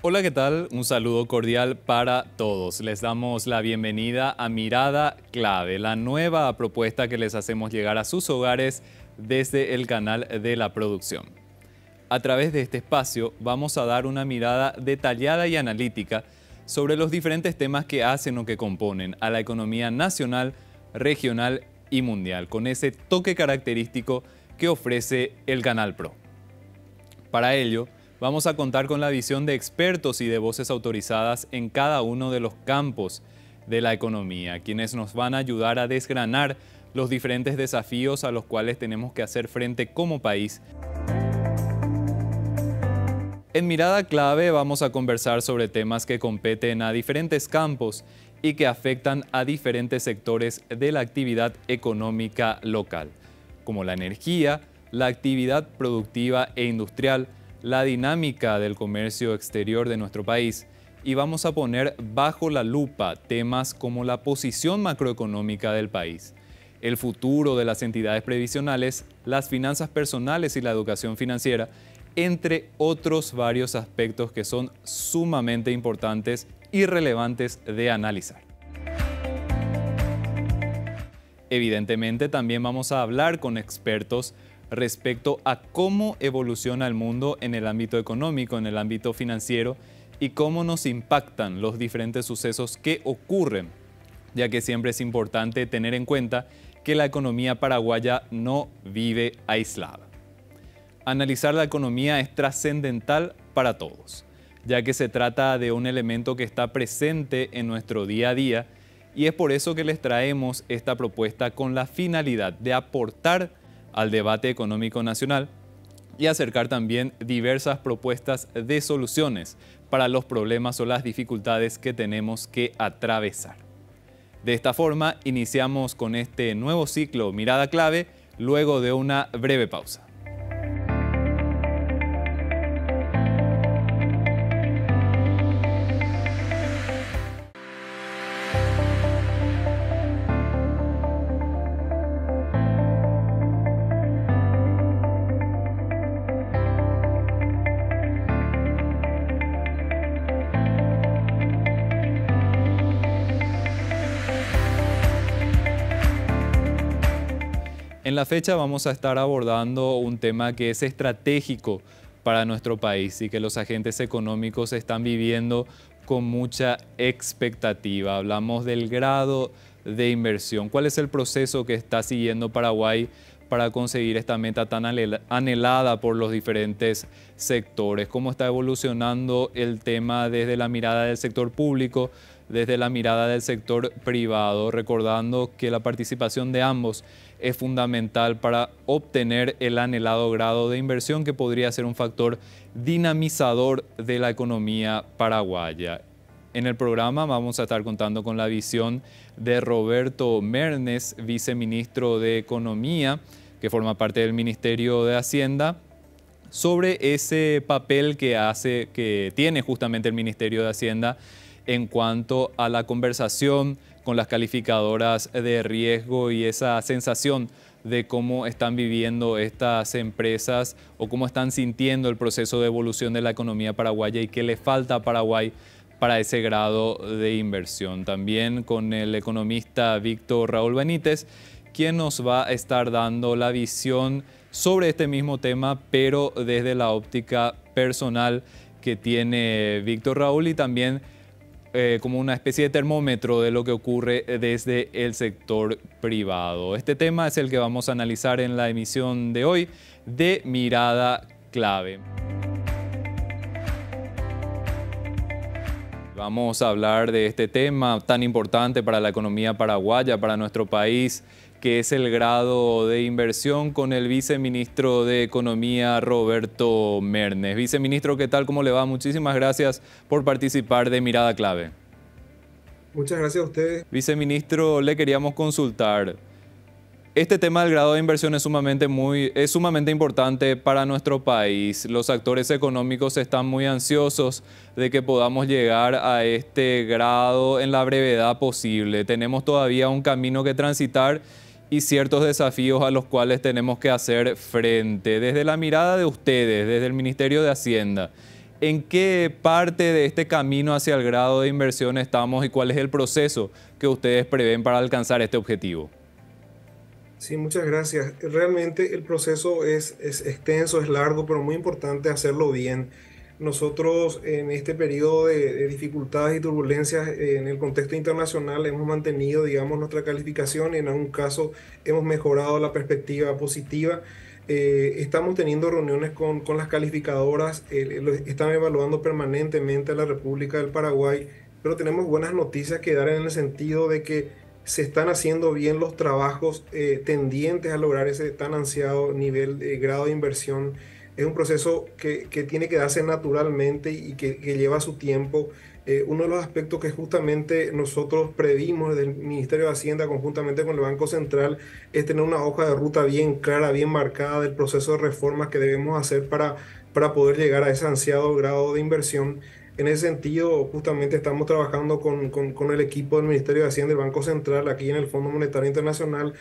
Hola, ¿qué tal? Un saludo cordial para todos. Les damos la bienvenida a Mirada Clave, la nueva propuesta que les hacemos llegar a sus hogares desde el canal de la producción. A través de este espacio vamos a dar una mirada detallada y analítica sobre los diferentes temas que hacen o que componen a la economía nacional, regional y mundial, con ese toque característico que ofrece el Canal Pro. Para ello, vamos a contar con la visión de expertos y de voces autorizadas en cada uno de los campos de la economía, quienes nos van a ayudar a desgranar los diferentes desafíos a los cuales tenemos que hacer frente como país. En Mirada Clave vamos a conversar sobre temas que competen a diferentes campos y que afectan a diferentes sectores de la actividad económica local, como la energía, la actividad productiva e industrial, la dinámica del comercio exterior de nuestro país, y vamos a poner bajo la lupa temas como la posición macroeconómica del país, el futuro de las entidades previsionales, las finanzas personales y la educación financiera, entre otros varios aspectos que son sumamente importantes y relevantes de analizar. Evidentemente, también vamos a hablar con expertos respecto a cómo evoluciona el mundo en el ámbito económico, en el ámbito financiero, y cómo nos impactan los diferentes sucesos que ocurren, ya que siempre es importante tener en cuenta que la economía paraguaya no vive aislada. Analizar la economía es trascendental para todos, ya que se trata de un elemento que está presente en nuestro día a día, y es por eso que les traemos esta propuesta con la finalidad de aportar al debate económico nacional y acercar también diversas propuestas de soluciones para los problemas o las dificultades que tenemos que atravesar. De esta forma, iniciamos con este nuevo ciclo Mirada Clave, luego de una breve pausa. En la fecha vamos a estar abordando un tema que es estratégico para nuestro país y que los agentes económicos están viviendo con mucha expectativa. Hablamos del grado de inversión. ¿Cuál es el proceso que está siguiendo Paraguay para conseguir esta meta tan anhelada por los diferentes sectores? ¿Cómo está evolucionando el tema desde la mirada del sector público, desde la mirada del sector privado? Recordando que la participación de ambos es fundamental para obtener el anhelado grado de inversión, que podría ser un factor dinamizador de la economía paraguaya. En el programa vamos a estar contando con la visión de Roberto Mernes, viceministro de Economía, que forma parte del Ministerio de Hacienda, sobre ese papel que tiene justamente el Ministerio de Hacienda en cuanto a la conversación con las calificadoras de riesgo y esa sensación de cómo están viviendo estas empresas o cómo están sintiendo el proceso de evolución de la economía paraguaya y qué le falta a Paraguay para ese grado de inversión. También con el economista Víctor Raúl Benítez, quien nos va a estar dando la visión sobre este mismo tema, pero desde la óptica personal que tiene Víctor Raúl, y también como una especie de termómetro de lo que ocurre desde el sector privado. Este tema es el que vamos a analizar en la emisión de hoy de Mirada Clave. Vamos a hablar de este tema tan importante para la economía paraguaya, para nuestro país, que es el grado de inversión, con el viceministro de Economía, Roberto Mernes. Viceministro, ¿qué tal? ¿Cómo le va? Muchísimas gracias por participar de Mirada Clave. Muchas gracias a ustedes. Viceministro, le queríamos consultar. Este tema del grado de inversión es sumamente importante para nuestro país. Los actores económicos están muy ansiosos de que podamos llegar a este grado en la brevedad posible. Tenemos todavía un camino que transitar y ciertos desafíos a los cuales tenemos que hacer frente. Desde la mirada de ustedes, desde el Ministerio de Hacienda, ¿En qué parte de este camino hacia el grado de inversión estamos y cuál es el proceso que ustedes prevén para alcanzar este objetivo? Sí, muchas gracias. Realmente el proceso es extenso, es largo, pero muy importante hacerlo bien. Nosotros en este periodo de dificultades y turbulencias en el contexto internacional hemos mantenido, digamos, nuestra calificación y en algún caso hemos mejorado la perspectiva positiva. Estamos teniendo reuniones con las calificadoras, están evaluando permanentemente a la República del Paraguay, pero tenemos buenas noticias que dar en el sentido de que se están haciendo bien los trabajos tendientes a lograr ese tan ansiado nivel de grado de inversión. Es un proceso que tiene que darse naturalmente y que lleva su tiempo. Uno de los aspectos que justamente nosotros previmos desde el Ministerio de Hacienda conjuntamente con el Banco Central es tener una hoja de ruta bien clara, bien marcada del proceso de reformas que debemos hacer para poder llegar a ese ansiado grado de inversión. En ese sentido, justamente estamos trabajando con el equipo del Ministerio de Hacienda y del Banco Central aquí en el Fondo Monetario Internacional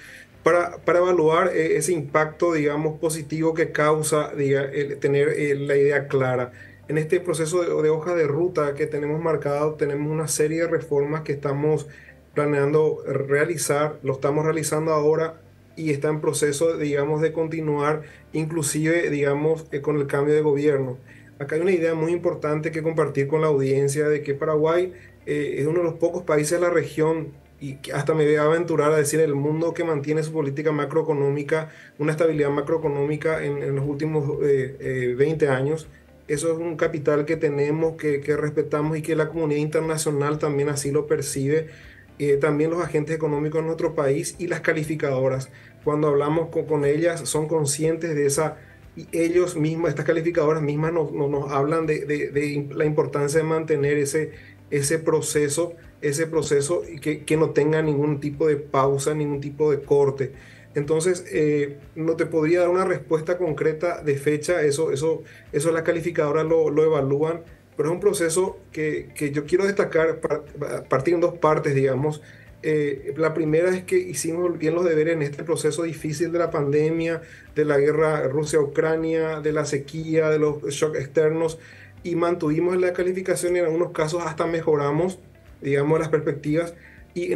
para evaluar ese impacto, digamos, positivo que causa el tener la idea clara. En este proceso de hoja de ruta que tenemos marcado, tenemos una serie de reformas que estamos planeando realizar, lo estamos realizando ahora y está en proceso, digamos, de continuar, inclusive, digamos, con el cambio de gobierno. Acá hay una idea muy importante que compartir con la audiencia de que Paraguay es uno de los pocos países de la región y que hasta me voy a aventurar a decir el mundo que mantiene su política macroeconómica, una estabilidad macroeconómica en los últimos 20 años. Eso es un capital que tenemos, que respetamos y que la comunidad internacional también así lo percibe. También los agentes económicos de nuestro país y las calificadoras. Cuando hablamos con ellas son conscientes de esa y ellos mismos, estas calificadoras mismas nos hablan de la importancia de mantener ese proceso y que no tenga ningún tipo de pausa, ningún tipo de corte. Entonces, no te podría dar una respuesta concreta de fecha, eso las calificadoras lo evalúan, pero es un proceso que yo quiero destacar, partir en dos partes, digamos. La primera es que hicimos bien los deberes en este proceso difícil de la pandemia, de la guerra Rusia-Ucrania, de la sequía, de los shocks externos, y mantuvimos la calificación y en algunos casos hasta mejoramos, digamos, las perspectivas. Y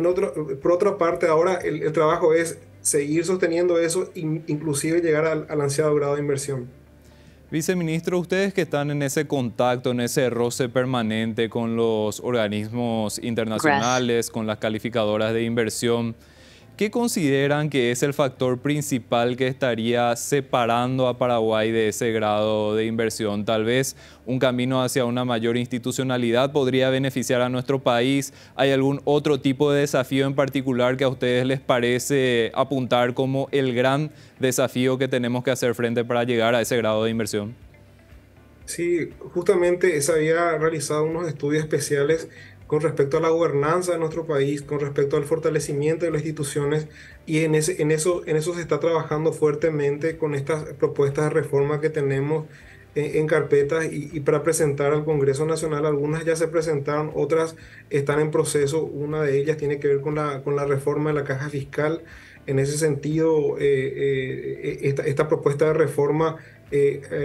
por otra parte, ahora el trabajo es seguir sosteniendo eso, inclusive llegar al ansiado grado de inversión. Viceministro, ustedes que están en ese contacto, en ese roce permanente con los organismos internacionales, con las calificadoras de inversión, ¿qué consideran que es el factor principal que estaría separando a Paraguay de ese grado de inversión? Tal vez un camino hacia una mayor institucionalidad podría beneficiar a nuestro país. ¿Hay algún otro tipo de desafío en particular que a ustedes les parece apuntar como el gran desafío que tenemos que hacer frente para llegar a ese grado de inversión? Sí, justamente se había realizado unos estudios especiales con respecto a la gobernanza de nuestro país, con respecto al fortalecimiento de las instituciones, y en eso se está trabajando fuertemente con estas propuestas de reforma que tenemos en carpetas y para presentar al Congreso Nacional. Algunas ya se presentaron, otras están en proceso. Una de ellas tiene que ver con la reforma de la caja fiscal. En ese sentido, esta propuesta de reforma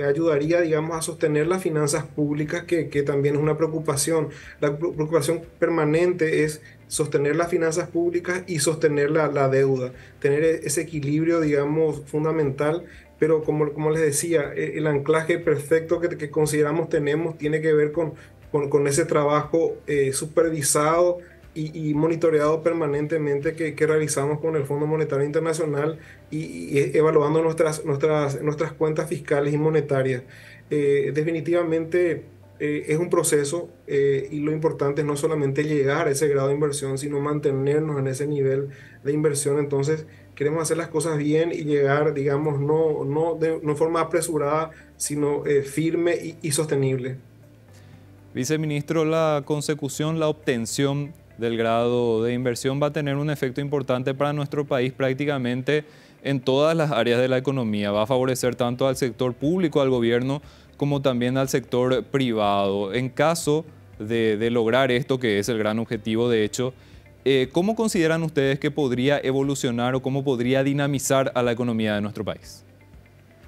ayudaría, digamos, a sostener las finanzas públicas, que también es una preocupación. La preocupación permanente es sostener las finanzas públicas y sostener la deuda, tener ese equilibrio, digamos, fundamental. Pero como les decía, el anclaje perfecto que consideramos tenemos tiene que ver con ese trabajo supervisado y monitoreado permanentemente que realizamos con el Fondo Monetario Internacional y evaluando nuestras cuentas fiscales y monetarias. Definitivamente es un proceso y lo importante es no solamente llegar a ese grado de inversión, sino mantenernos en ese nivel de inversión. Entonces, queremos hacer las cosas bien y llegar, digamos, no de forma apresurada, sino firme y sostenible. Viceministro, la consecución, la obtención del grado de inversión va a tener un efecto importante para nuestro país prácticamente en todas las áreas de la economía. Va a favorecer tanto al sector público, al gobierno, como también al sector privado. En caso de lograr esto, que es el gran objetivo de hecho, ¿cómo consideran ustedes que podría evolucionar o cómo podría dinamizar a la economía de nuestro país?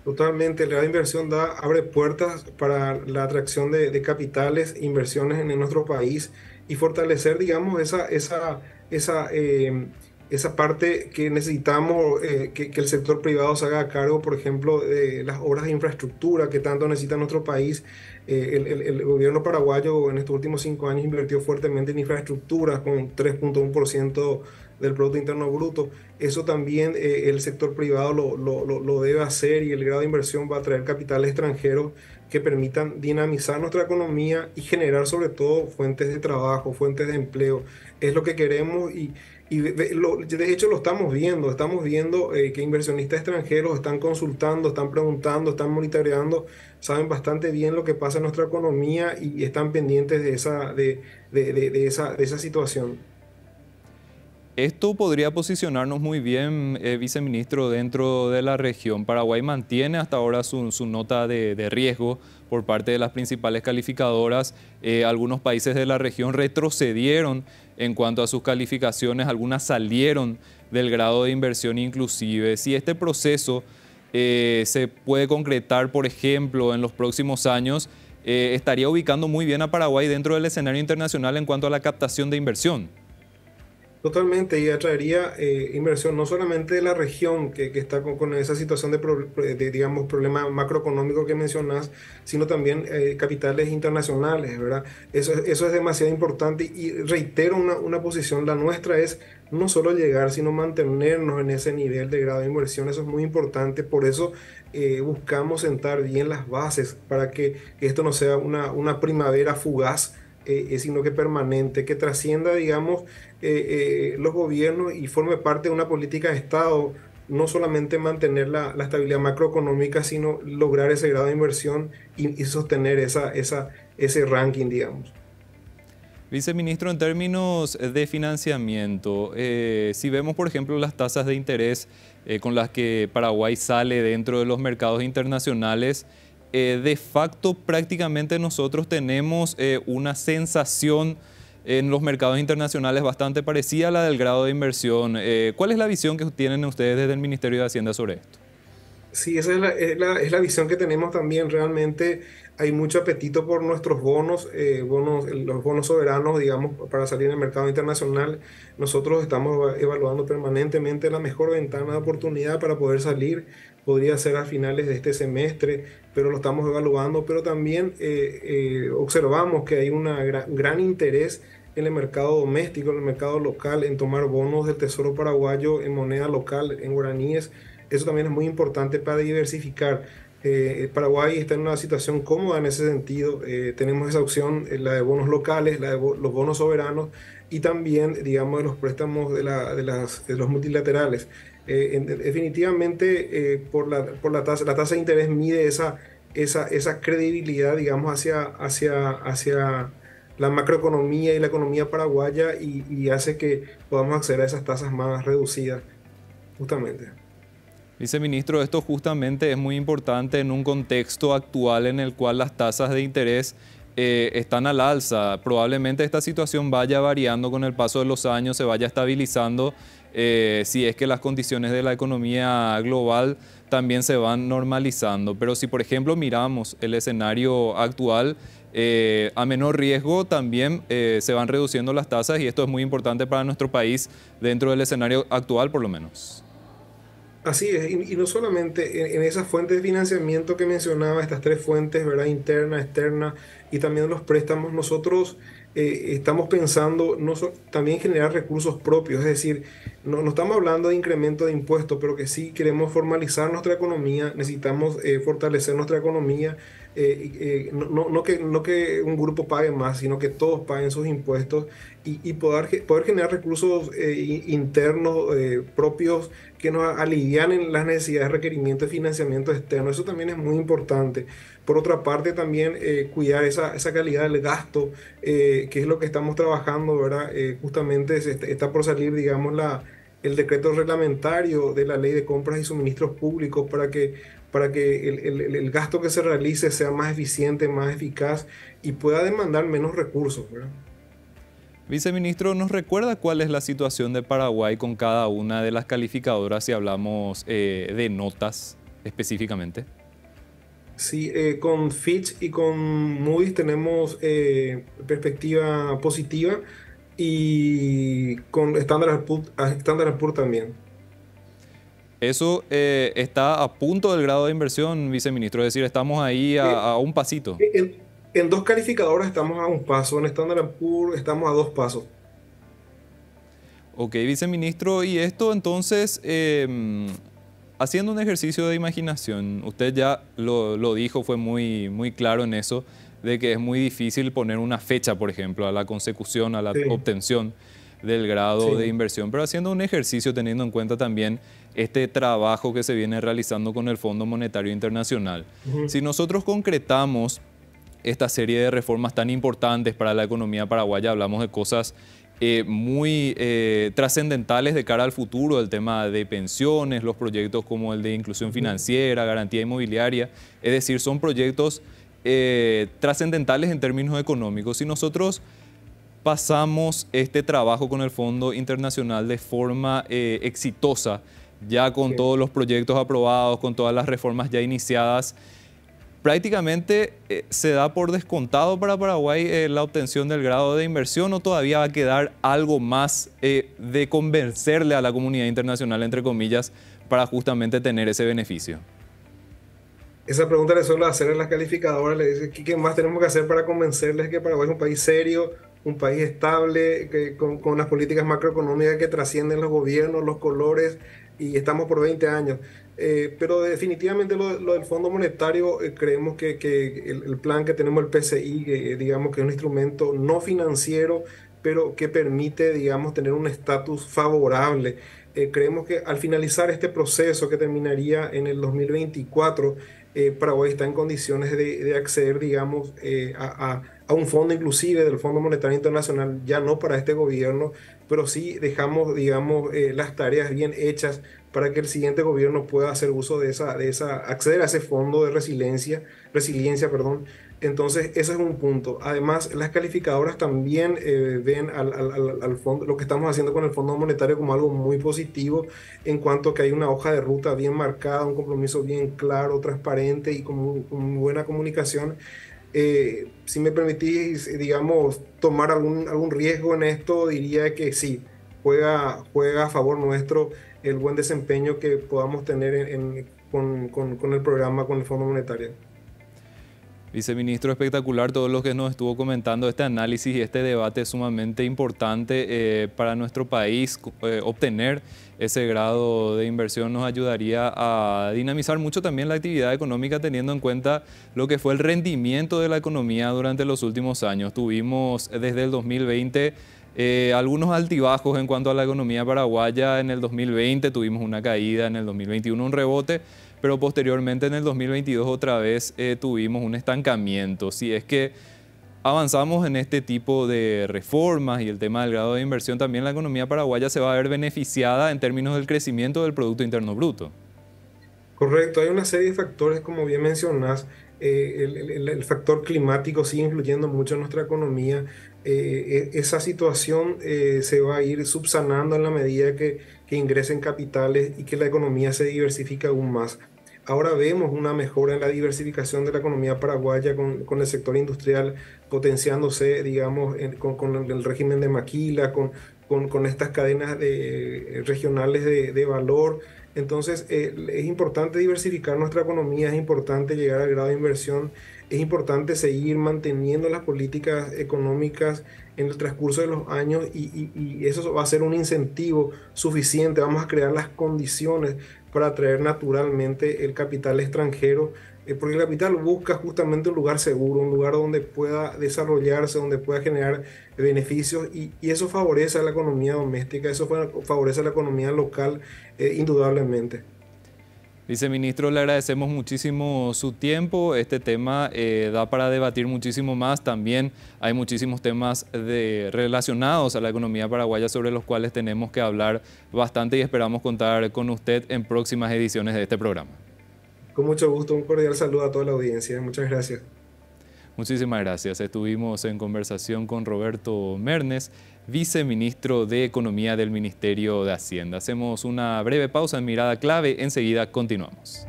Totalmente, la inversión abre puertas para la atracción de capitales, inversiones en nuestro país y fortalecer, digamos, esa parte que necesitamos, que el sector privado se haga cargo, por ejemplo, de las obras de infraestructura que tanto necesita nuestro país. El gobierno paraguayo en estos últimos 5 años invirtió fuertemente en infraestructura con 3,1% del Producto Interno Bruto. Eso también el sector privado lo debe hacer y el grado de inversión va a traer capitales extranjeros que permitan dinamizar nuestra economía y generar sobre todo fuentes de trabajo, fuentes de empleo. Es lo que queremos de hecho lo estamos viendo que inversionistas extranjeros están consultando, están preguntando, están monitoreando, saben bastante bien lo que pasa en nuestra economía y están pendientes de esa situación. Esto podría posicionarnos muy bien, viceministro, dentro de la región. Paraguay mantiene hasta ahora su nota de riesgo por parte de las principales calificadoras. Algunos países de la región retrocedieron en cuanto a sus calificaciones, algunas salieron del grado de inversión inclusive. Si este proceso se puede concretar, por ejemplo, en los próximos años, estaría ubicando muy bien a Paraguay dentro del escenario internacional en cuanto a la captación de inversión. Totalmente, y atraería inversión no solamente de la región que está con esa situación digamos, problema macroeconómico que mencionas, sino también capitales internacionales, ¿verdad? Eso es demasiado importante y reitero una posición, la nuestra es no solo llegar, sino mantenernos en ese nivel de grado de inversión, eso es muy importante, por eso buscamos sentar bien las bases para que esto no sea una primavera fugaz, sino que permanente, que trascienda, digamos, los gobiernos y forme parte de una política de Estado, no solamente mantener la estabilidad macroeconómica, sino lograr ese grado de inversión y sostener ese ranking, digamos. Viceministro, en términos de financiamiento, si vemos, por ejemplo, las tasas de interés con las que Paraguay sale dentro de los mercados internacionales, de facto prácticamente nosotros tenemos una sensación en los mercados internacionales bastante parecida a la del grado de inversión. ¿Cuál es la visión que tienen ustedes desde el Ministerio de Hacienda sobre esto? Sí, esa es la visión que tenemos también. Realmente hay mucho apetito por nuestros bonos, los bonos soberanos, digamos, para salir en el mercado internacional. Nosotros estamos evaluando permanentemente la mejor ventana de oportunidad para poder salir. Podría ser a finales de este semestre, pero lo estamos evaluando. Pero también observamos que hay un gran interés en el mercado doméstico, en el mercado local, en tomar bonos del Tesoro paraguayo en moneda local, en guaraníes. Eso también es muy importante para diversificar. Paraguay está en una situación cómoda en ese sentido. Tenemos esa opción, la de bonos locales, los bonos soberanos y también, digamos, de los préstamos de los multilaterales. Definitivamente, por la tasa de interés mide esa credibilidad, digamos, hacia la macroeconomía y la economía paraguaya y hace que podamos acceder a esas tasas más reducidas, justamente. Viceministro, esto justamente es muy importante en un contexto actual en el cual las tasas de interés están al alza. Probablemente esta situación vaya variando con el paso de los años, se vaya estabilizando, si es que las condiciones de la economía global también se van normalizando. Pero si, por ejemplo, miramos el escenario actual, a menor riesgo también se van reduciendo las tasas y esto es muy importante para nuestro país dentro del escenario actual, por lo menos. Así es, y no solamente en esas fuentes de financiamiento que mencionaba, estas tres fuentes, ¿verdad? Interna, externa y también los préstamos, nosotros estamos pensando también generar recursos propios, es decir, no estamos hablando de incremento de impuestos, pero que sí queremos formalizar nuestra economía, necesitamos fortalecer nuestra economía, no que un grupo pague más, sino que todos paguen sus impuestos y poder generar recursos internos propios que nos alivianen las necesidades de requerimiento de financiamiento externo. Eso también es muy importante. Por otra parte, también cuidar esa calidad del gasto, que es lo que estamos trabajando, ¿verdad? Justamente está por salir, digamos, el decreto reglamentario de la Ley de Compras y Suministros Públicos para que el gasto que se realice sea más eficiente, más eficaz y pueda demandar menos recursos, ¿verdad? Viceministro, ¿nos recuerda cuál es la situación de Paraguay con cada una de las calificadoras si hablamos de notas específicamente? Sí, con Fitch y con Moody's tenemos perspectiva positiva y con Standard Poor's también. Eso está a punto del grado de inversión, viceministro, es decir, estamos ahí Eh, a un pasito. en dos calificadoras estamos a un paso, en Standard Poor's estamos a dos pasos. Ok, viceministro, y esto entonces, haciendo un ejercicio de imaginación, usted ya lo dijo, fue muy claro en eso, de que es muy difícil poner una fecha, por ejemplo, a la consecución, a la Sí, obtención del grado de sí. inversión, pero haciendo un ejercicio teniendo en cuenta también este trabajo que se viene realizando con el Fondo Monetario Internacional. Ujú. Si nosotros concretamos esta serie de reformas tan importantes para la economía paraguaya, hablamos de cosas muy trascendentales de cara al futuro, el tema de pensiones, los proyectos como el de inclusión Ujú. financiera, garantía inmobiliaria, es decir, son proyectos trascendentales en términos económicos. Si nosotros pasamos este trabajo con el Fondo Internacional de forma exitosa, ya con Sí. todos los proyectos aprobados, con todas las reformas ya iniciadas, prácticamente se da por descontado para Paraguay la obtención del grado de inversión, o todavía va a quedar algo más de convencerle a la comunidad internacional, entre comillas, para justamente tener ese beneficio. Esa pregunta le suelo hacer a las calificadoras, le dice, ¿qué más tenemos que hacer para convencerles que Paraguay es un país serio, un país estable, con unas políticas macroeconómicas que trascienden los gobiernos, los colores, y estamos por 20 años? Pero definitivamente lo del Fondo Monetario, creemos que el plan que tenemos, el PCI, que digamos que es un instrumento no financiero, pero que permite, digamos, tener un estatus favorable. Creemos que al finalizar este proceso que terminaría en el 2024, Paraguay está en condiciones de acceder, digamos, a un fondo inclusive del Fondo Monetario Internacional, ya no para este gobierno, pero sí dejamos, digamos, las tareas bien hechas para que el siguiente gobierno pueda hacer uso acceder a ese fondo de resiliencia, perdón. Entonces, ese es un punto. Además, las calificadoras también ven al fondo, lo que estamos haciendo con el Fondo Monetario como algo muy positivo en cuanto a que hay una hoja de ruta bien marcada, un compromiso bien claro, transparente y con muy buena comunicación. Si me permitís, digamos, tomar algún riesgo en esto, diría que sí, juega a favor nuestro el buen desempeño que podamos tener con el programa, con el Fondo Monetario. Viceministro, espectacular todo lo que nos estuvo comentando, este análisis y este debate es sumamente importante para nuestro país. Obtener ese grado de inversión nos ayudaría a dinamizar mucho también la actividad económica, teniendo en cuenta lo que fue el rendimiento de la economía durante los últimos años. Tuvimos desde el 2020 algunos altibajos en cuanto a la economía paraguaya. En el 2020 tuvimos una caída, en el 2021 un rebote, pero posteriormente en el 2022 otra vez tuvimos un estancamiento. Si es que avanzamos en este tipo de reformas y el tema del grado de inversión, también la economía paraguaya se va a ver beneficiada en términos del crecimiento del Producto Interno Bruto. Correcto, hay una serie de factores, como bien mencionás. El factor climático sigue influyendo mucho en nuestra economía. Esa situación se va a ir subsanando en la medida que ingresen capitales y que la economía se diversifica aún más. Ahora vemos una mejora en la diversificación de la economía paraguaya con el sector industrial potenciándose, digamos, con el régimen de maquila, con estas cadenas regionales de valor. Entonces, es importante diversificar nuestra economía, es importante llegar al grado de inversión, es importante seguir manteniendo las políticas económicas en el transcurso de los años y eso va a ser un incentivo suficiente. Vamos a crear las condiciones para atraer naturalmente el capital extranjero, porque el capital busca justamente un lugar seguro, un lugar donde pueda desarrollarse, donde pueda generar beneficios y eso favorece a la economía doméstica, eso favorece a la economía local, indudablemente. Viceministro, le agradecemos muchísimo su tiempo. Este tema da para debatir muchísimo más. También hay muchísimos temas relacionados a la economía paraguaya sobre los cuales tenemos que hablar bastante y esperamos contar con usted en próximas ediciones de este programa. Con mucho gusto, un cordial saludo a toda la audiencia. Muchas gracias. Muchísimas gracias. Estuvimos en conversación con Roberto Mernes, viceministro de Economía del Ministerio de Hacienda. Hacemos una breve pausa en Mirada Clave. Enseguida continuamos.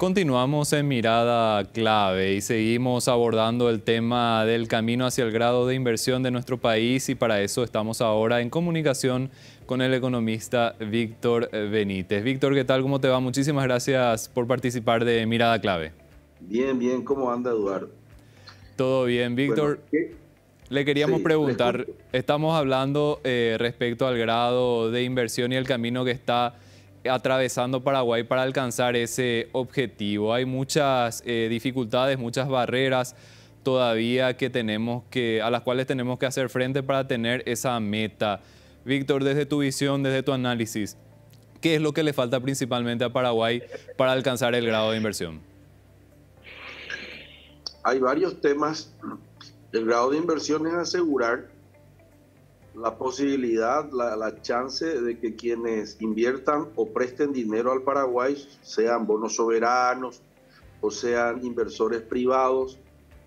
Continuamos en Mirada Clave y seguimos abordando el tema del camino hacia el grado de inversión de nuestro país, y para eso estamos ahora en comunicación con el economista Víctor Benítez. Víctor, ¿qué tal? ¿Cómo te va? Muchísimas gracias por participar de Mirada Clave. Bien, bien. ¿Cómo anda, Eduardo? Todo bien, Víctor. Bueno, le queríamos preguntar, estamos hablando respecto al grado de inversión y el camino que está atravesando Paraguay para alcanzar ese objetivo. Hay muchas dificultades, muchas barreras todavía a las cuales tenemos que hacer frente para tener esa meta. Víctor, desde tu visión, desde tu análisis, ¿qué es lo que le falta principalmente a Paraguay para alcanzar el grado de inversión? Hay varios temas. El grado de inversión es asegurar la posibilidad, la chance de que quienes inviertan o presten dinero al Paraguay, sean bonos soberanos o sean inversores privados,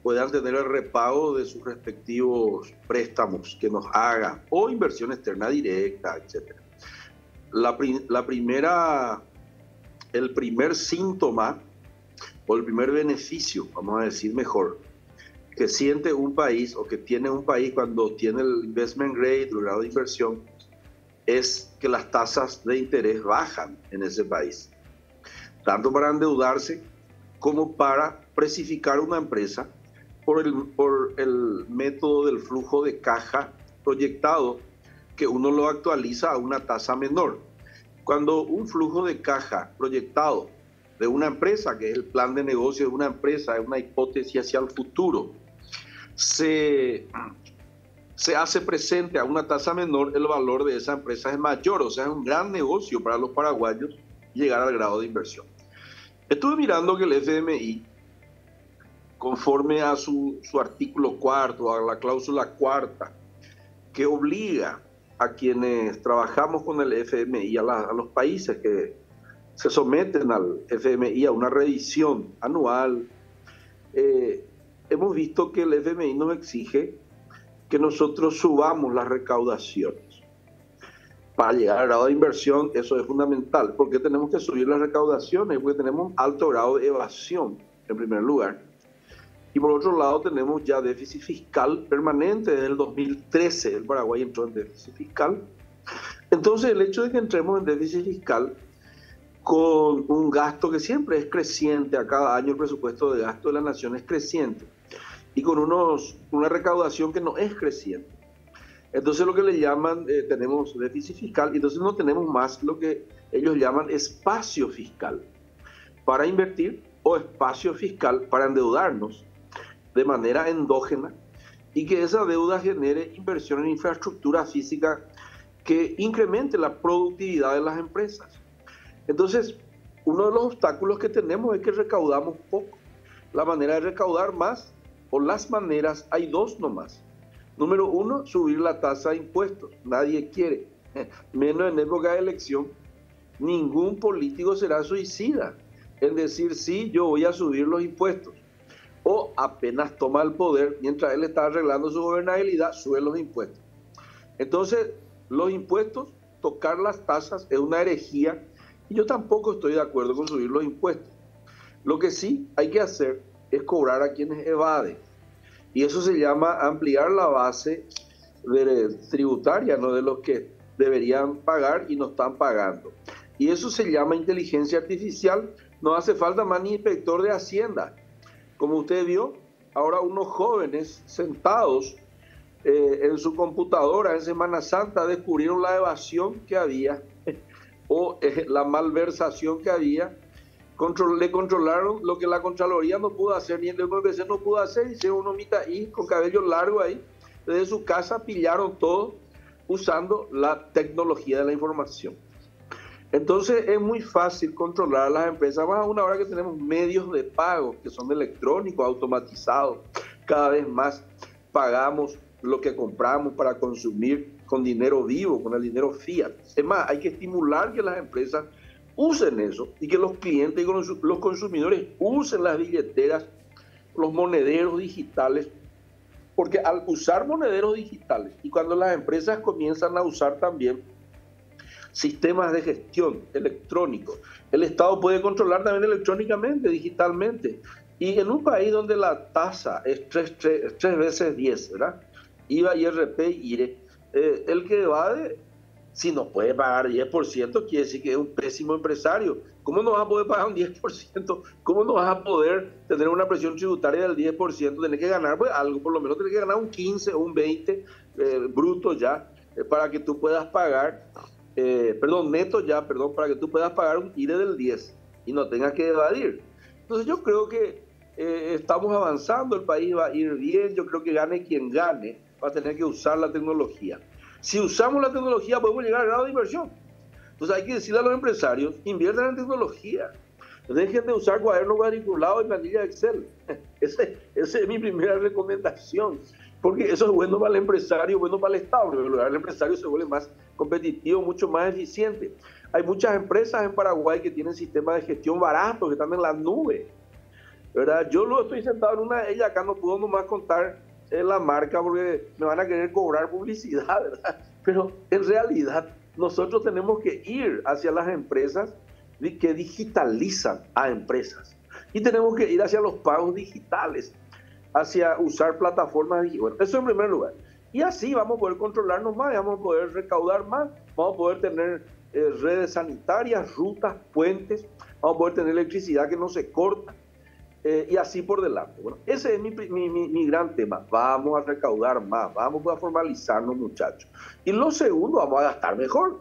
puedan tener el repago de sus respectivos préstamos que nos hagan, o inversión externa directa, etc. El primer síntoma o el primer beneficio, vamos a decir mejor, que siente un país o que tiene un país cuando tiene el investment grade, el grado de inversión, es que las tasas de interés bajan en ese país, tanto para endeudarse como para precificar una empresa por el método del flujo de caja proyectado, que uno lo actualiza a una tasa menor. Cuando un flujo de caja proyectado de una empresa, que es el plan de negocio de una empresa, es una hipótesis hacia el futuro, se hace presente a una tasa menor, el valor de esa empresa es mayor. O sea, es un gran negocio para los paraguayos llegar al grado de inversión. Estuve mirando que el FMI, conforme a su artículo 4, a la cláusula 4, que obliga a quienes trabajamos con el FMI, a los países que se someten al FMI a una revisión anual, hemos visto que el FMI nos exige que nosotros subamos las recaudaciones. Para llegar al grado de inversión, eso es fundamental. ¿Por qué tenemos que subir las recaudaciones? Porque tenemos un alto grado de evasión, en primer lugar. Y por otro lado, tenemos ya déficit fiscal permanente. Desde el 2013 el Paraguay entró en déficit fiscal. Entonces, el hecho de que entremos en déficit fiscal con un gasto que siempre es creciente, a cada año el presupuesto de gasto de la nación es creciente, y con una recaudación que no es creciente. Entonces lo que le llaman, tenemos déficit fiscal, y entonces no tenemos más lo que ellos llaman espacio fiscal para invertir, o espacio fiscal para endeudarnos de manera endógena, y que esa deuda genere inversión en infraestructura física que incremente la productividad de las empresas. Entonces, uno de los obstáculos que tenemos es que recaudamos poco. La manera de recaudar más, o las maneras, hay dos nomás. Número uno, subir la tasa de impuestos. Nadie quiere, menos en época de elección. Ningún político será suicida en decir, sí, yo voy a subir los impuestos. O apenas toma el poder, mientras él está arreglando su gobernabilidad, sube los impuestos. Entonces, los impuestos, tocar las tasas es una herejía, y yo tampoco estoy de acuerdo con subir los impuestos. Lo que sí hay que hacer es cobrar a quienes evaden. Y eso se llama ampliar la base tributaria, ¿no?, de los que deberían pagar y no están pagando. Y eso se llama inteligencia artificial. No hace falta más ni inspector de Hacienda. Como usted vio, ahora unos jóvenes sentados en su computadora en Semana Santa descubrieron la evasión que había o la malversación que había. Le controlaron lo que la Contraloría no pudo hacer, ni el MPC no pudo hacer. Hicieron un omita ahí con cabello largo ahí. Desde su casa pillaron todo usando la tecnología de la información. Entonces es muy fácil controlar a las empresas, más aún ahora que tenemos medios de pago que son electrónicos, automatizados. Cada vez más pagamos lo que compramos para consumir con dinero vivo, con el dinero fiat. Es más, hay que estimular que las empresas usen eso y que los clientes y los consumidores usen las billeteras, los monederos digitales, porque al usar monederos digitales y cuando las empresas comienzan a usar también sistemas de gestión electrónicos. El Estado puede controlar también electrónicamente, digitalmente. Y en un país donde la tasa es 3 veces 10, ¿verdad? IVA, IRP y IRE, el que evade, si no puede pagar 10%, quiere decir que es un pésimo empresario. ¿Cómo no vas a poder pagar un 10%? ¿Cómo no vas a poder tener una presión tributaria del 10%? Tenés que ganar pues, algo, por lo menos tenés que ganar un 15 o un 20 bruto ya, para que tú puedas pagar, neto ya, para que tú puedas pagar un IRE del 10 y no tengas que evadir. Entonces yo creo que estamos avanzando, el país va a ir bien, yo creo que gane quien gane, va a tener que usar la tecnología. Si usamos la tecnología podemos llegar al grado de inversión. Entonces hay que decirle a los empresarios, inviertan en tecnología. Dejen de usar cuadernos cuadriculados y planillas de Excel. Esa es mi primera recomendación. Porque eso es bueno para el empresario, bueno para el Estado. Porque el empresario se vuelve más competitivo, mucho más eficiente. Hay muchas empresas en Paraguay que tienen sistemas de gestión baratos, que están en la nube, ¿verdad? Yo lo estoy sentado en una de ellas, acá no puedo nomás contar la marca porque me van a querer cobrar publicidad, ¿verdad? Pero en realidad nosotros tenemos que ir hacia las empresas que digitalizan a empresas. Y tenemos que ir hacia los pagos digitales, hacia usar plataformas digitales. Bueno, eso en primer lugar. Y así vamos a poder controlarnos más, vamos a poder recaudar más, vamos a poder tener redes sanitarias, rutas, puentes, vamos a poder tener electricidad que no se corta, y así por delante. Bueno, ese es mi gran tema. Vamos a recaudar más, vamos a formalizarnos, muchachos. Y lo segundo, vamos a gastar mejor.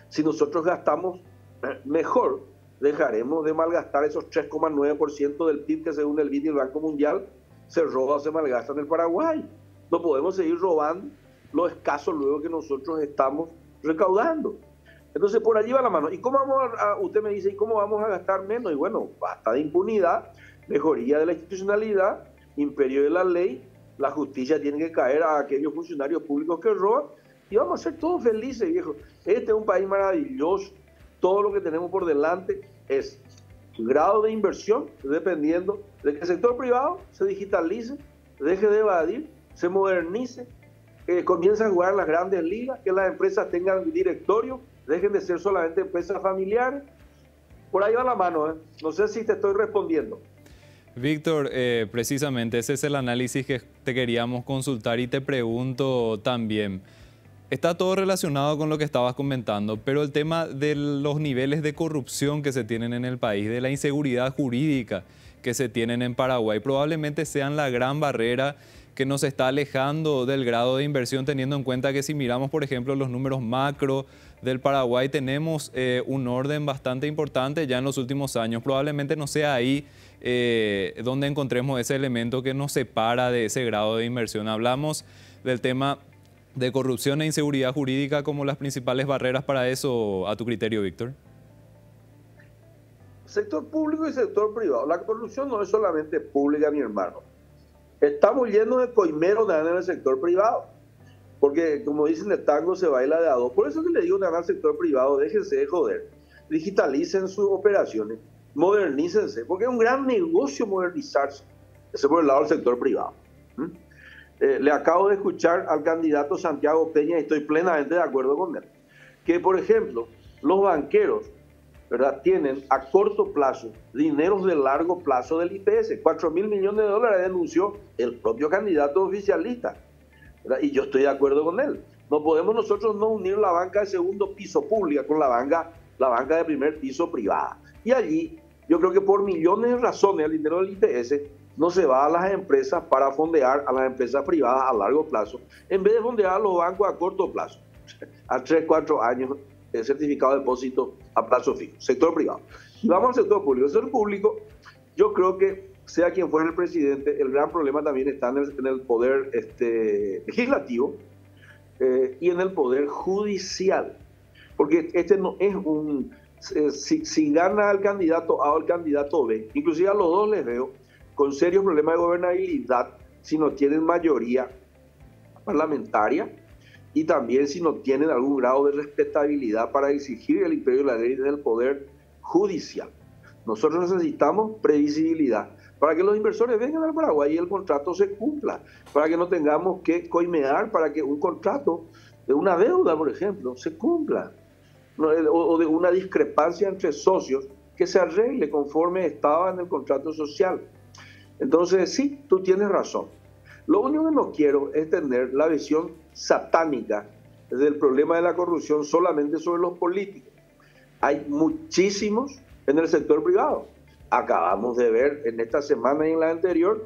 Si nosotros gastamos mejor, dejaremos de malgastar esos 3,9% del PIB que según el BID y el Banco Mundial se roba o se malgasta en el Paraguay. No podemos seguir robando lo escaso luego que nosotros estamos recaudando. Entonces por allí va la mano. ¿Y cómo usted me dice, ¿y cómo vamos a gastar menos? Y bueno, basta de impunidad, mejoría de la institucionalidad, imperio de la ley, la justicia tiene que caer a aquellos funcionarios públicos que roban y vamos a ser todos felices, viejo. Este es un país maravilloso. Todo lo que tenemos por delante es grado de inversión, dependiendo de que el sector privado se digitalice, deje de evadir, se modernice, comience a jugar en las grandes ligas, que las empresas tengan directorio, dejen de ser solamente empresas familiares. Por ahí va la mano, ¿eh? No sé si te estoy respondiendo. Víctor, precisamente ese es el análisis que te queríamos consultar y te pregunto también. Está todo relacionado con lo que estabas comentando, pero el tema de los niveles de corrupción que se tienen en el país, de la inseguridad jurídica que se tienen en Paraguay, probablemente sean la gran barrera que nos está alejando del grado de inversión, teniendo en cuenta que si miramos, por ejemplo, los números macro del Paraguay, tenemos un orden bastante importante ya en los últimos años. Probablemente no sea ahí donde encontremos ese elemento que nos separa de ese grado de inversión. Hablamos del tema de corrupción e inseguridad jurídica como las principales barreras para eso, a tu criterio, Víctor. Sector público y sector privado. La corrupción no es solamente pública, mi hermano. Estamos llenos de coimeros en el sector privado. Porque, como dicen, el tango se baila de a dos. Por eso que le digo al sector privado, déjense de joder. Digitalicen sus operaciones, modernícense, porque es un gran negocio modernizarse. Ese por el lado del sector privado. Le acabo de escuchar al candidato Santiago Peña y estoy plenamente de acuerdo con él. Que, por ejemplo, los banqueros, ¿verdad?, tienen a corto plazo dineros de largo plazo del IPS. 4.000 millones de dólares denunció el propio candidato oficialista, ¿verdad? Y yo estoy de acuerdo con él. No podemos nosotros no unir la banca de segundo piso pública con la banca de primer piso privada. Y allí yo creo que por millones de razones el dinero del IPS no se va a las empresas para fondear a las empresas privadas a largo plazo, en vez de fondear a los bancos a corto plazo, a 3, 4 años, certificado de depósito a plazo fijo, sector privado. Y vamos al sector público. El sector público, yo creo que sea quien fuera el presidente, el gran problema también está en el poder legislativo y en el poder judicial, porque este no es un... si gana el candidato A o el candidato B, inclusive a los dos les veo con serios problemas de gobernabilidad si no tienen mayoría parlamentaria y también si no tienen algún grado de respetabilidad para exigir el imperio de la ley del poder judicial. Nosotros necesitamos previsibilidad para que los inversores vengan al Paraguay y el contrato se cumpla, para que no tengamos que coimear para que un contrato de una deuda, por ejemplo, se cumpla. o de una discrepancia entre socios que se arregle conforme estaba en el contrato social. Entonces, sí, tú tienes razón. Lo único que no quiero es tener la visión satánica del problema de la corrupción solamente sobre los políticos. Hay muchísimos en el sector privado. Acabamos de ver en esta semana y en la anterior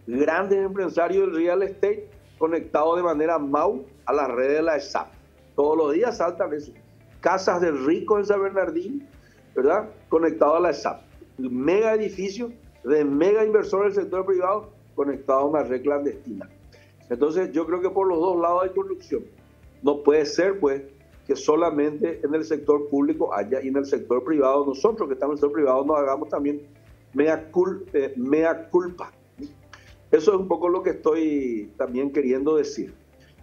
grandes empresarios del real estate conectados de manera MAU a las redes de la ESAP. Todos los días saltan eso. Casas de ricos en San Bernardín, ¿verdad? Conectados a la ESAP. Mega edificios de mega inversores del sector privado conectados a una red clandestina. Entonces yo creo que por los dos lados hay corrupción. No puede ser, pues, que solamente en el sector público haya y en el sector privado, nosotros que estamos en el sector privado, nos hagamos también mea culpa. Eso es un poco lo que estoy también queriendo decir.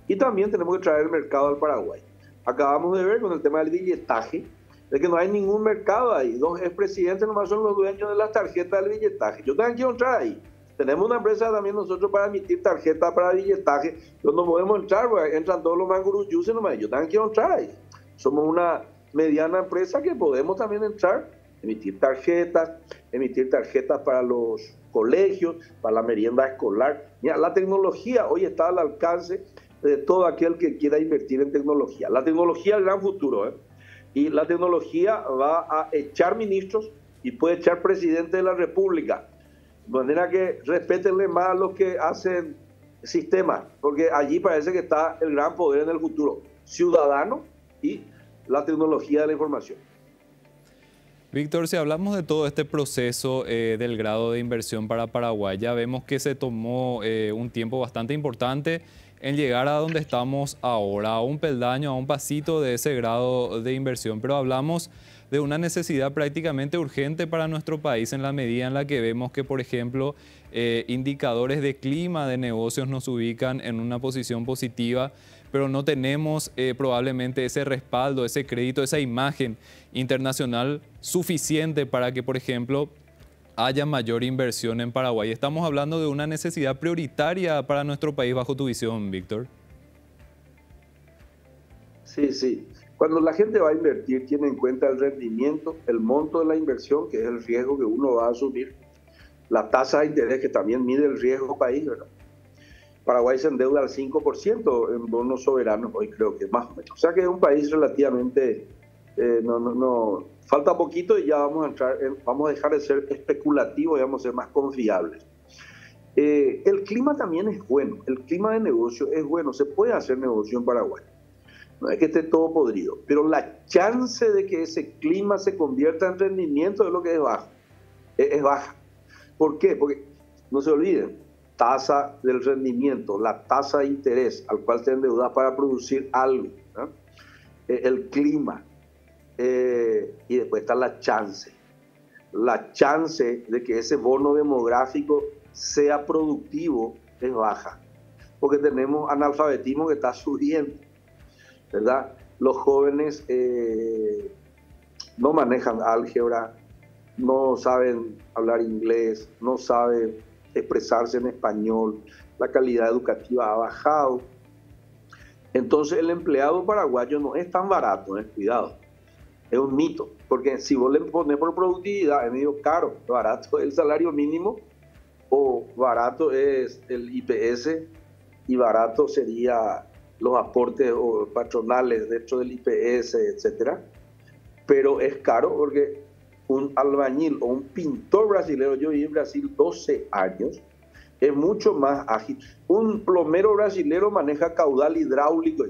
Y también tenemos que traer el mercado al Paraguay. Acabamos de ver con el tema del billetaje, de que no hay ningún mercado ahí. Dos expresidentes nomás son los dueños de las tarjetas del billetaje. Yo también quiero entrar ahí. Tenemos una empresa también nosotros para emitir tarjetas para billetaje. No podemos entrar, porque entran todos los manguruyuses nomás. Yo también quiero entrar ahí. Somos una mediana empresa que podemos también entrar, emitir tarjetas para los colegios, para la merienda escolar. Mira, la tecnología hoy está al alcance de todo aquel que quiera invertir en tecnología. La tecnología es el gran futuro, ¿eh? Y la tecnología va a echar ministros y puede echar presidente de la República. De manera que respétenle más a los que hacen sistemas, porque allí parece que está el gran poder en el futuro, ciudadano y la tecnología de la información. Víctor, si hablamos de todo este proceso del grado de inversión para Paraguay, ya vemos que se tomó un tiempo bastante importante en llegar a donde estamos ahora, a un peldaño, a un pasito de ese grado de inversión, pero hablamos de una necesidad prácticamente urgente para nuestro país en la medida en la que vemos que, por ejemplo, indicadores de clima de negocios nos ubican en una posición positiva, pero no tenemos probablemente ese respaldo, ese crédito, esa imagen internacional suficiente para que, por ejemplo, haya mayor inversión en Paraguay. Estamos hablando de una necesidad prioritaria para nuestro país bajo tu visión, Víctor. Sí, sí. Cuando la gente va a invertir, tiene en cuenta el rendimiento, el monto de la inversión, que es el riesgo que uno va a asumir, la tasa de interés, que también mide el riesgo país, ¿verdad? Paraguay se endeuda al 5% en bonos soberanos, hoy creo que más o menos. O sea que es un país relativamente, falta poquito y ya vamos a entrar, vamos a dejar de ser especulativos y vamos a ser más confiables. El clima también es bueno, el clima de negocio es bueno, se puede hacer negocio en Paraguay. No es que esté todo podrido, pero la chance de que ese clima se convierta en rendimiento es lo que es baja. Es baja. ¿Por qué? Porque no se olviden, tasa del rendimiento, la tasa de interés al cual te endeudas para producir algo, ¿no? El clima, y después está la chance. La chance de que ese bono demográfico sea productivo es baja, porque tenemos analfabetismo que está subiendo, ¿verdad? Los jóvenes no manejan álgebra, no saben hablar inglés, no saben expresarse en español, la calidad educativa ha bajado. Entonces el empleado paraguayo no es tan barato, cuidado, es un mito, porque si vos le pones por productividad es medio caro, barato es el salario mínimo o barato es el IPS y barato sería los aportes patronales dentro del IPS, etcétera, pero es caro porque un albañil o un pintor brasileño, yo viví en Brasil 12 años, es mucho más ágil. Un plomero brasileño maneja caudal hidráulico,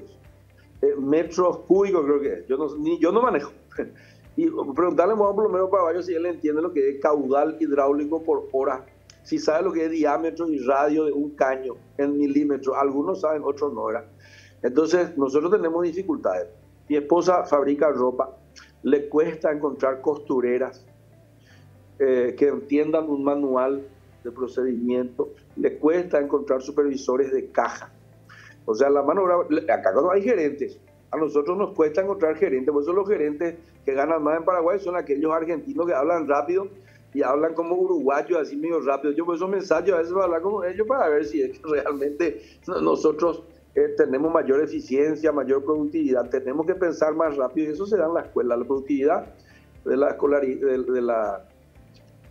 metros cúbicos creo que es. Yo no manejo. Y preguntarle a un plomero paraguayo si él entiende lo que es caudal hidráulico por hora, si sabe lo que es diámetro y radio de un caño en milímetros. Algunos saben, otros no, ¿verdad? Entonces nosotros tenemos dificultades. Mi esposa fabrica ropa, le cuesta encontrar costureras que entiendan un manual de procedimiento, le cuesta encontrar supervisores de caja. O sea, la mano acá cuando hay gerentes, a nosotros nos cuesta encontrar gerentes, por eso los gerentes que ganan más en Paraguay son aquellos argentinos que hablan rápido y hablan como uruguayos, así medio rápido. Yo por esos mensajes a veces voy a hablar como ellos para ver si es que realmente nosotros tenemos mayor eficiencia, mayor productividad, tenemos que pensar más rápido y eso se da en la escuela. La productividad de la escolaridad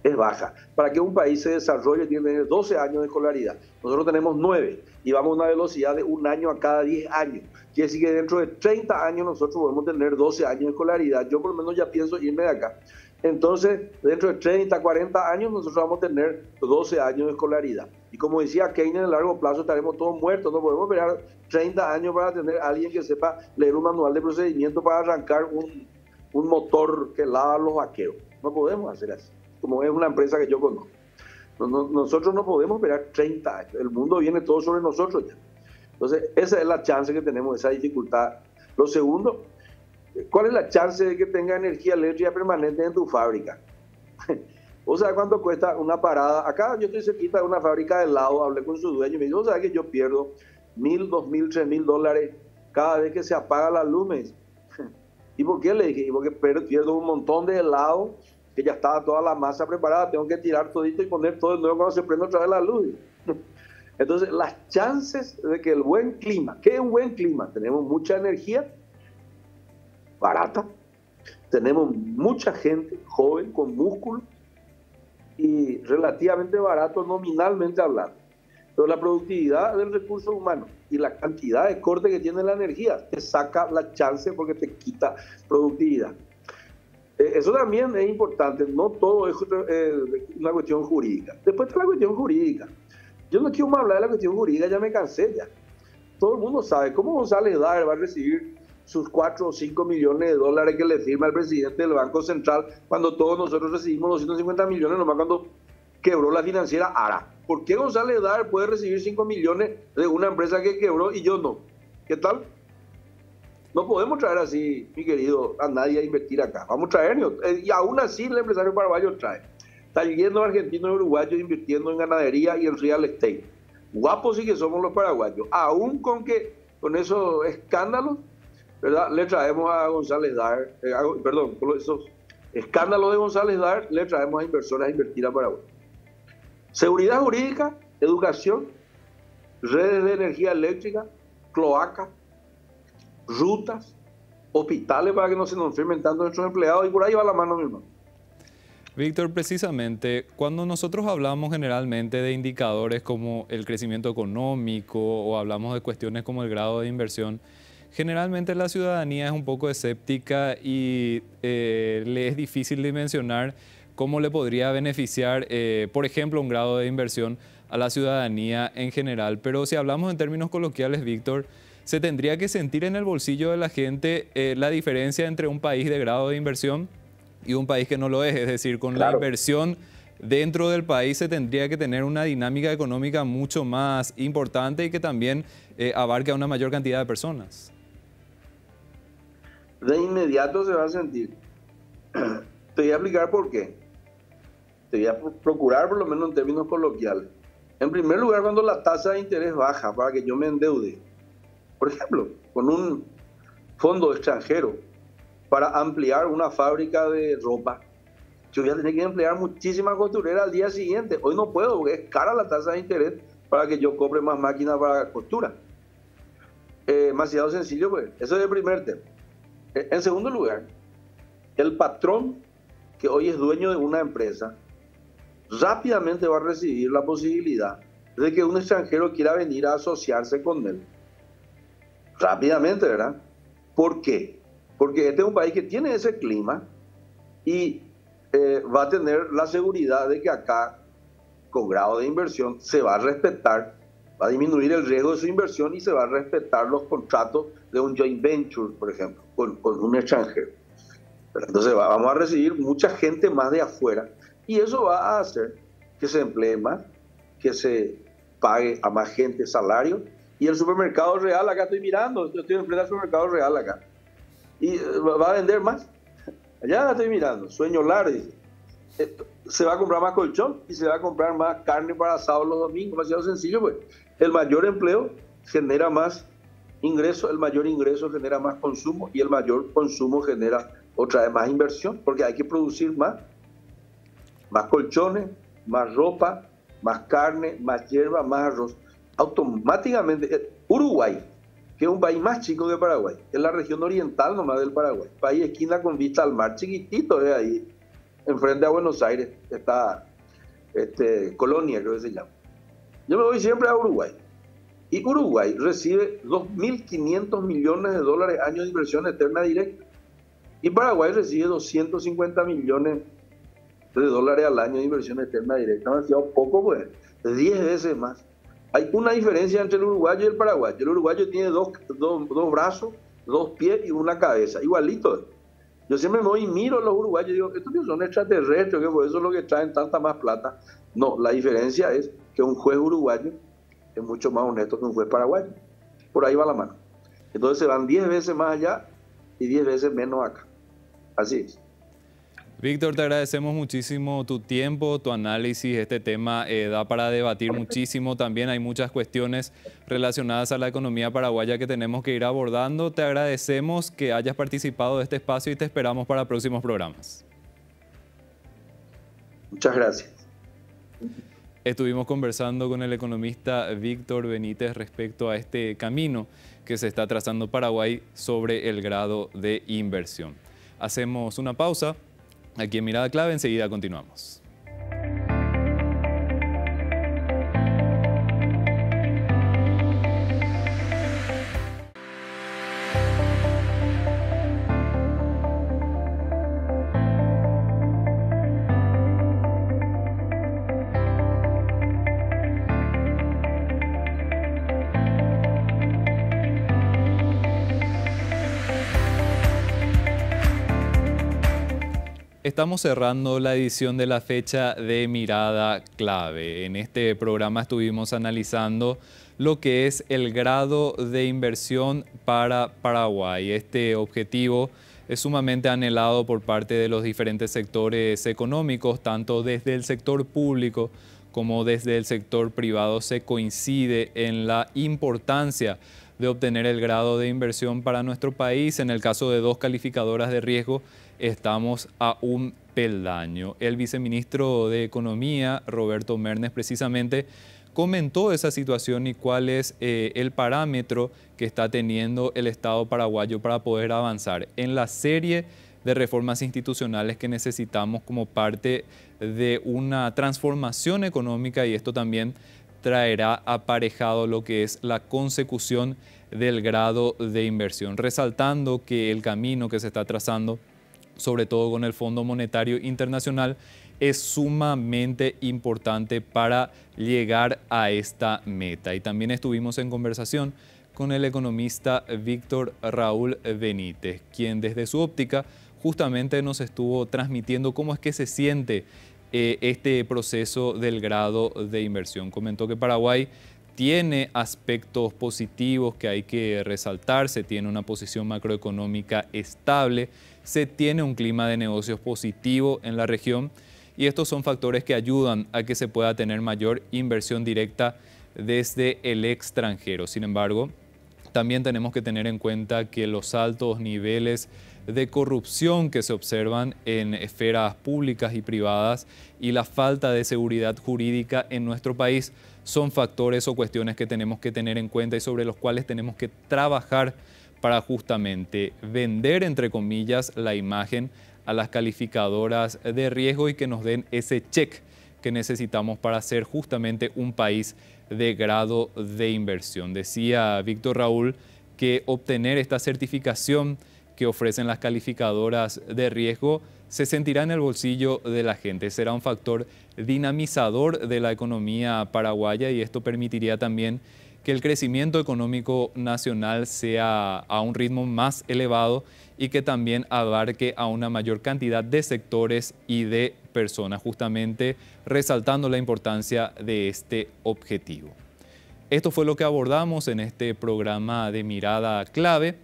es baja. Para que un país se desarrolle tiene que tener 12 años de escolaridad. Nosotros tenemos 9 y vamos a una velocidad de 1 año a cada 10 años. Quiere decir que dentro de 30 años nosotros podemos tener 12 años de escolaridad. Yo por lo menos ya pienso irme de acá. Entonces, dentro de 30, 40 años nosotros vamos a tener 12 años de escolaridad. Y como decía Keynes, en el largo plazo estaremos todos muertos. No podemos esperar 30 años para tener a alguien que sepa leer un manual de procedimiento para arrancar un motor que lava los vaqueros. No podemos hacer así, como es una empresa que yo conozco. Nosotros no podemos esperar 30 años. El mundo viene todo sobre nosotros ya. Entonces, esa es la chance que tenemos, esa dificultad. Lo segundo, ¿cuál es la chance de que tenga energía eléctrica permanente en tu fábrica? ¿Vos sabés cuánto cuesta una parada? Acá yo estoy cerquita de una fábrica de helado, hablé con su dueño y me dijo, ¿vos sabés que yo pierdo $1,000, $2,000, $3,000 cada vez que se apaga la luz? Me dice. ¿Y por qué? Le dije, y porque pierdo un montón de helado, que ya estaba toda la masa preparada, tengo que tirar todito y poner todo de nuevo cuando se prende otra vez la luz. Entonces, las chances de que el buen clima, ¿qué es un buen clima? Tenemos mucha energía barata, tenemos mucha gente joven con músculo y relativamente barato nominalmente hablando. Pero la productividad del recurso humano y la cantidad de corte que tiene la energía te saca la chance porque te quita productividad. Eso también es importante, no todo es una cuestión jurídica. Después está la cuestión jurídica. Yo no quiero más hablar de la cuestión jurídica, ya me cansé ya. Todo el mundo sabe cómo González Daer va a recibir sus 4 o 5 millones de dólares que le firma el presidente del Banco Central cuando todos nosotros recibimos 250 millones nomás cuando quebró la financiera ARA. ¿Por qué González Daer puede recibir 5 millones de una empresa que quebró y yo no? ¿Qué tal? No podemos traer así, mi querido, a nadie a invertir acá. Vamos a traernos. Y aún así el empresario paraguayo trae. Está yendo argentinos y uruguayos invirtiendo en ganadería y en real estate. Guapos sí que somos los paraguayos. Aún con esos escándalos, ¿verdad? Le traemos a González Daer, con esos escándalos de González Daer, le traemos a inversores a invertir a Paraguay. Seguridad jurídica, educación, redes de energía eléctrica, cloacas, rutas, hospitales para que no se nos enfermen tanto nuestros empleados, y por ahí va la mano, mi hermano. Víctor, precisamente, cuando nosotros hablamos generalmente de indicadores como el crecimiento económico o hablamos de cuestiones como el grado de inversión, generalmente la ciudadanía es un poco escéptica y le es difícil dimensionar cómo le podría beneficiar, por ejemplo, un grado de inversión a la ciudadanía en general. Pero si hablamos en términos coloquiales, Víctor, se tendría que sentir en el bolsillo de la gente la diferencia entre un país de grado de inversión y un país que no lo es decir, con la inversión dentro del país se tendría que tener una dinámica económica mucho más importante y que también abarque a una mayor cantidad de personas. De inmediato se va a sentir. Te voy a explicar por qué. Te voy a procurar, por lo menos en términos coloquiales. En primer lugar, cuando la tasa de interés baja para que yo me endeude, por ejemplo, con un fondo extranjero para ampliar una fábrica de ropa, yo voy a tener que emplear muchísimas costureras al día siguiente. Hoy no puedo porque es cara la tasa de interés para que yo compre más máquinas para costura. Demasiado sencillo, pues. Eso es el primer tema. En segundo lugar, el patrón que hoy es dueño de una empresa rápidamente va a recibir la posibilidad de que un extranjero quiera venir a asociarse con él. Rápidamente, ¿verdad? ¿Por qué? Porque este es un país que tiene ese clima y va a tener la seguridad de que acá, con grado de inversión, se va a respetar, va a disminuir el riesgo de su inversión y se va a respetar los contratos de un joint venture, por ejemplo, con un extranjero. Entonces vamos a recibir mucha gente más de afuera y eso va a hacer que se emplee más, que se pague a más gente salario. Y el supermercado real, acá estoy mirando, yo estoy en frente al supermercado real acá, y va a vender más. Allá estoy mirando, Sueño Lar, dice. Se va a comprar más colchón y se va a comprar más carne para asado los domingos, demasiado sencillo, pues. El mayor empleo genera más ingreso, el mayor ingreso genera más consumo y el mayor consumo genera otra vez más inversión, porque hay que producir más colchones, más ropa, más carne, más hierba, más arroz. automáticamente Uruguay, que es un país más chico que Paraguay, es la región oriental nomás del Paraguay, país esquina con vista al mar, chiquitito, es ahí, enfrente a Buenos Aires, está Colonia, creo que se llama. Yo me voy siempre a Uruguay. Y Uruguay recibe 2.500 millones de dólares año de inversión externa directa. Y Paraguay recibe 250 millones de dólares al año de inversión externa directa. Demasiado poco, pues. 10 veces más. Hay una diferencia entre el uruguayo y el paraguayo. El uruguayo tiene dos brazos, 2 pies y una cabeza. Igualito. Yo siempre me voy y miro a los uruguayos y digo, estos que son extraterrestres, que por eso es lo que traen tanta más plata. No, la diferencia es que un juez uruguayo es mucho más honesto que un juez paraguayo. Por ahí va la mano. Entonces se van 10 veces más allá y 10 veces menos acá. Así es. Víctor, te agradecemos muchísimo tu tiempo, tu análisis. Este tema da para debatir muchísimo. También hay muchas cuestiones relacionadas a la economía paraguaya que tenemos que ir abordando. Te agradecemos que hayas participado de este espacio y te esperamos para próximos programas. Muchas gracias. Estuvimos conversando con el economista Víctor Benítez respecto a este camino que se está trazando Paraguay sobre el grado de inversión. Hacemos una pausa. Aquí en Mirada Clave, enseguida continuamos. Estamos cerrando la edición de la fecha de Mirada Clave. En este programa estuvimos analizando lo que es el grado de inversión para Paraguay. Este objetivo es sumamente anhelado por parte de los diferentes sectores económicos, tanto desde el sector público como desde el sector privado. Se coincide en la importancia de obtener el grado de inversión para nuestro país. En el caso de 2 calificadoras de riesgo, estamos a un peldaño. El viceministro de Economía, Roberto Mernes, precisamente comentó esa situación y cuál es el parámetro que está teniendo el Estado paraguayo para poder avanzar en la serie de reformas institucionales que necesitamos como parte de una transformación económica, y esto también traerá aparejado lo que es la consecución del grado de inversión, resaltando que el camino que se está trazando, sobre todo con el Fondo Monetario Internacional, es sumamente importante para llegar a esta meta. Y también estuvimos en conversación con el economista Víctor Raúl Benítez, quien desde su óptica justamente nos estuvo transmitiendo cómo es que se siente este proceso del grado de inversión. Comentó que Paraguay tiene aspectos positivos que hay que resaltar, se tiene una posición macroeconómica estable, se tiene un clima de negocios positivo en la región, y estos son factores que ayudan a que se pueda tener mayor inversión directa desde el extranjero. Sin embargo, también tenemos que tener en cuenta que los altos niveles de corrupción que se observan en esferas públicas y privadas y la falta de seguridad jurídica en nuestro país son factores o cuestiones que tenemos que tener en cuenta y sobre los cuales tenemos que trabajar para justamente vender, entre comillas, la imagen a las calificadoras de riesgo y que nos den ese check que necesitamos para ser justamente un país de grado de inversión. Decía Víctor Raúl que obtener esta certificación que ofrecen las calificadoras de riesgo se sentirá en el bolsillo de la gente. Será un factor dinamizador de la economía paraguaya, y esto permitiría también que el crecimiento económico nacional sea a un ritmo más elevado y que también abarque a una mayor cantidad de sectores y de personas, justamente resaltando la importancia de este objetivo. Esto fue lo que abordamos en este programa de Mirada Clave.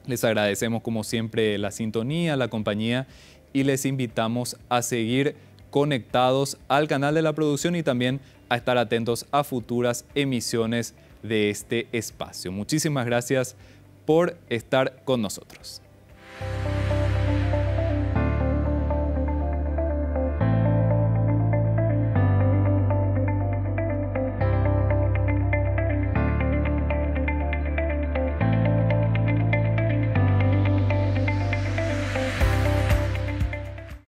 Les agradecemos como siempre la sintonía, la compañía, y les invitamos a seguir conectados al canal de la producción y también a estar atentos a futuras emisiones de este espacio. Muchísimas gracias por estar con nosotros.